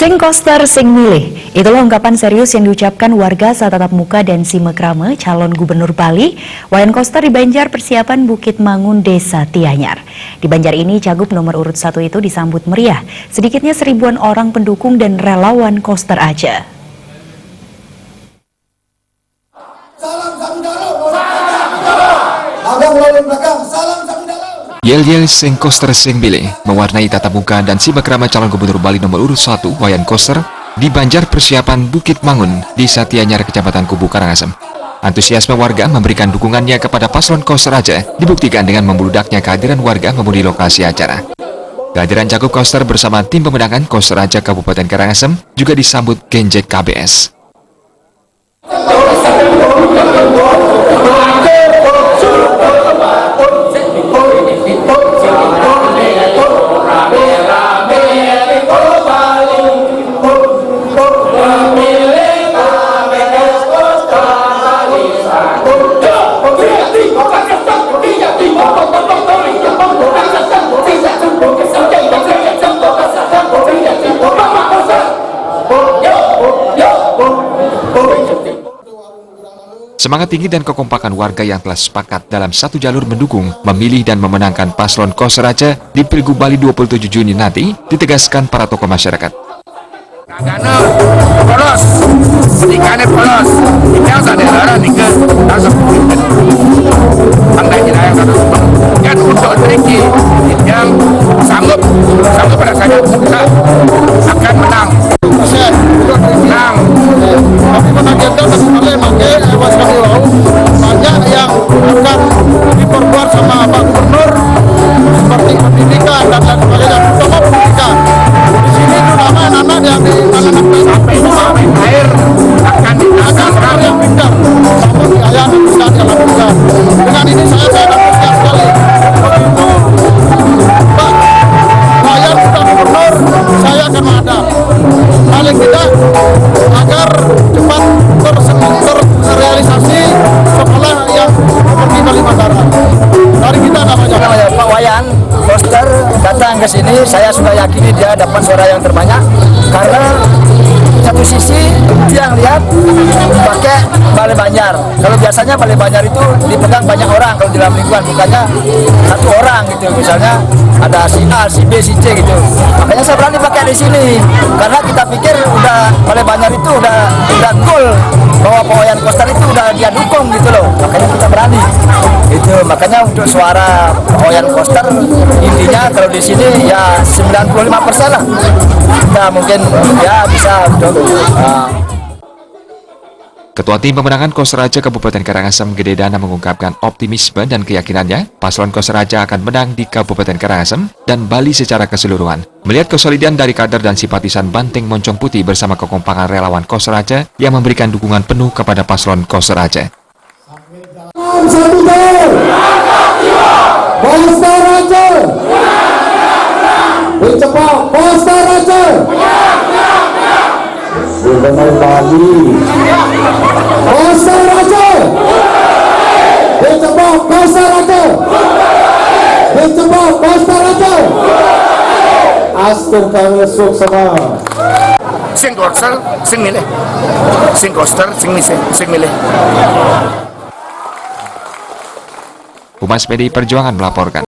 Sing koster sing milih. Itulah ungkapan serius yang diucapkan warga saat tatap muka dan simekrame calon gubernur Bali, Wayan Koster di Banjar persiapan Bukit Mangun Desa Tianyar. Di Banjar ini cagup nomor urut 1 itu disambut meriah. Sedikitnya 1000-an orang pendukung dan relawan Koster aja. Yel-yel sing koster sing milih mewarnai tatap muka dan simekrame calon gubernur Bali nomor urut 1 Wayan Koster di Banjar persiapan Bukit Mangun di Tianyar Kecamatan Kubu Karangasem. Antusiasme warga memberikan dukungannya kepada paslon Koster aja dibuktikan dengan membludaknya kehadiran warga memenuhi lokasi acara. Kehadiran cagup Koster bersama tim pemenangan Koster aja Kabupaten Karangasem juga disambut Genjek KBS. Semangat tinggi dan kekompakan warga yang telah sepakat dalam satu jalur mendukung, memilih dan memenangkan paslon Koster aja di Pilgub Bali 27 Juni nanti ditegaskan para tokoh masyarakat. Karena polos, pernikahannya polos, yang saudara nikah langsung tanggal jenayah kan untuk triki yang sanggup pada saat kita akan menang. Menang. Tapi menagenda sekali makai lewat sekali lalu banyak yang akan diperbuat sama Pak Gubernur seperti pendidikan dan lain sebagainya, terutama pendidikan. Di sini terutama anak-anak yang di sampai air akan akan yang pintar sama biaya yang bisa dilakukan. Dengan ini saya antusias sekali. Begitu Pak Wayan sudah gubernur, saya akan menghadap. Paling tidak agar cepat terrealisasi sekolah yang seperti Kalimantan. Dari kita namanya Pak Wayan Koster datang ke sini, saya sudah yakini dia dapat suara yang terbanyak karena satu sisi yang lihat pakai Balai Banjar. Kalau biasanya Balai Banjar itu dipegang banyak orang kalau di dalam lingkungan, bukannya satu orang gitu. Misalnya ada si A, si B, si C gitu. Makanya saya berani pakai di sini karena kita pikir udah Balai Banjar itu udah goal bahwa Pak Wayan Koster itu udah dia dukung gitu loh. Makanya kita berani. Itu makanya untuk suara Pak Wayan Koster intinya kalau di sini ya 95% lah. Kita mungkin ya bisa Ketua Tim Pemenangan Koster aja Kabupaten Karangasem Gede Dana mengungkapkan optimisme dan keyakinannya paslon Koster aja akan menang di Kabupaten Karangasem dan Bali secara keseluruhan. Melihat kesolidan dari kader dan simpatisan Banteng Moncong Putih bersama kekompakan relawan Koster aja yang memberikan dukungan penuh kepada paslon Koster aja. Koster aja, cepat Koster aja. Gubernur Bali, Koster aja, cepat Koster aja, cepat Koster aja. Astur kami semua. sing Koster sing milih, sing Koster sing milih. Humas PDI Perjuangan melaporkan.